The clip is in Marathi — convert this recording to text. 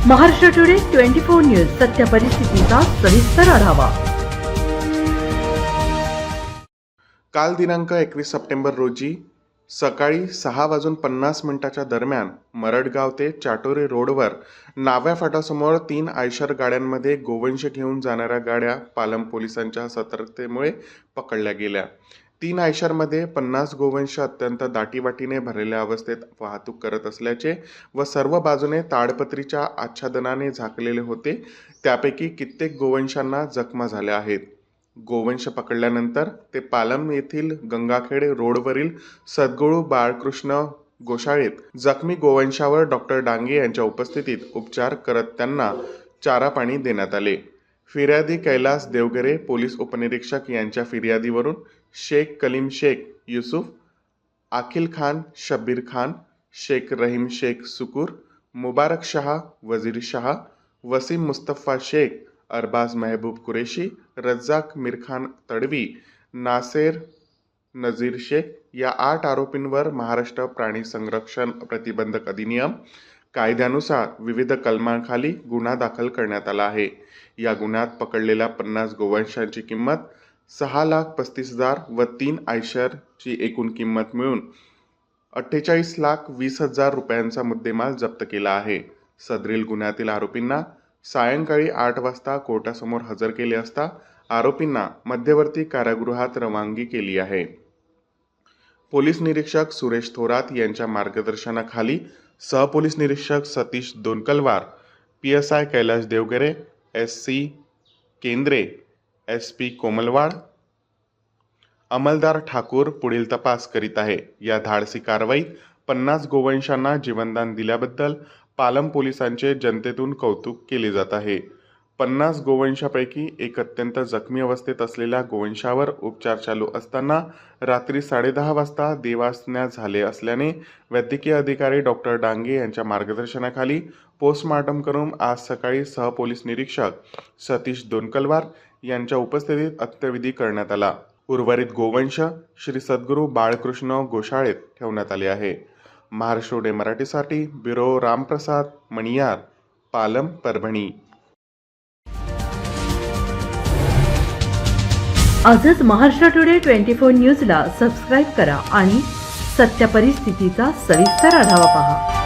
महाराष्ट्र टुडे 24 न्यूज सत्य परिस्थितीचा सविस्तर आढावा। काल दिनांक 21 सप्टेंबर रोजी सकाळी 6:50 दरम्यान मरडगाव ते चाटोरे रोडवर नाव्या फाटासमोर 3 आयशर गाड्यांमध्ये गोवंश घेऊन जाणाऱ्या गाड्या पालम पोलिसांच्या सतर्कतेमुळे पकडल्या गेल्या। 3 आयशरमध्ये 50 गोवंश अत्यंत दाटीवाटीने भरलेल्या अवस्थेत वाहतूक करत असल्याचे व सर्व बाजूने ताडपत्रीच्या आच्छादनाने झाकलेले होते। त्यापैकी कित्येक गोवंशांना जखमा झाल्या आहेत। गोवंश पकडल्यानंतर ते पालम येथील गंगाखेड रोडवरील सद्गुरू बाळकृष्ण गोशाळेत जखमी गोवंशावर डॉक्टर डांगे यांच्या उपस्थितीत उपचार करत त्यांना चारा पाणी देण्यात आले। फिर्यादी कैलास देवगरे पोलीस उपनिरीक्षक यांच्या फिर्यादीवरून शेख कलीम शेख युसुफ, आखिल खान शब्बीर खान, शेख रहीम शेख सुकूर, मुबारक शाह वजीर शाह, वसीम मुस्तफा शेख, अरबाज महबूब कुरेशी, रज्जाक मिरखान तडवी, नासेर नजीर शेख या 8 आरोपींवर महाराष्ट्र प्राणी संरक्षण प्रतिबंधक अधिनियम कायद्यानुसार विविध कलमांखाली गुन्हा दाखल करण्यात आला आहे। या गुन्ह्यात पकडलेल्या 50 गोवंशांची किंमत 6,35,000 व 3 आयशरची एकूण किंमत मिळून 48,20,000 रुपयांचा मुद्देमाल जप्त केला आहे। सदरील गुन्ह्यातील आरोपींना सायंकाळी 8 वाजता कोर्टासमोर हजर केले असता आरोपींना मध्यवर्ती कारागृहात रवानगी केली आहे। पोलीस निरीक्षक सुरेश थोरात यांच्या मार्गदर्शनाखाली सहपोलीस निरीक्षक सतीश दोनकलवार, PSI कैलास देवगरे, SC केंद्रे, SP कोमलवाड, अंमलदार ठाकूर पुढील तपास करीत आहे। या धाडसी कारवाईत 50 गोवंशांना जीवनदान दिल्याबद्दल पालम पोलिसांचे जनतेतून कौतुक केले जात आहे। 50 गोवंशापैकी एक अत्यंत जखमी अवस्थेत असलेल्या गोवंशावर उपचार चालू असताना रात्री 10:30 वाजता देवास्न्या झाले असल्याने वैद्यकीय अधिकारी डॉक्टर डांगे यांच्या मार्गदर्शनाखाली पोस्टमार्टम करून आज सकाळी सहपोलीस निरीक्षक सतीश दोनकलवार यांच्या उपस्थितीत अंत्यविधी करण्यात आला। उर्वरित गोवंश श्री सद्गुरू बाळकृष्ण गोशाळेत ठेवण्यात आले आहे। महाराष्ट्र टुडे मराठीसाठी ब्युरो रामप्रसाद मणियार, पालम, परभणी। आजच महाराष्ट्र टुडे 24 न्यूजला सबस्क्राईब करा आणि सत्य परिस्थितीचा सविस्तर आढावा पहा।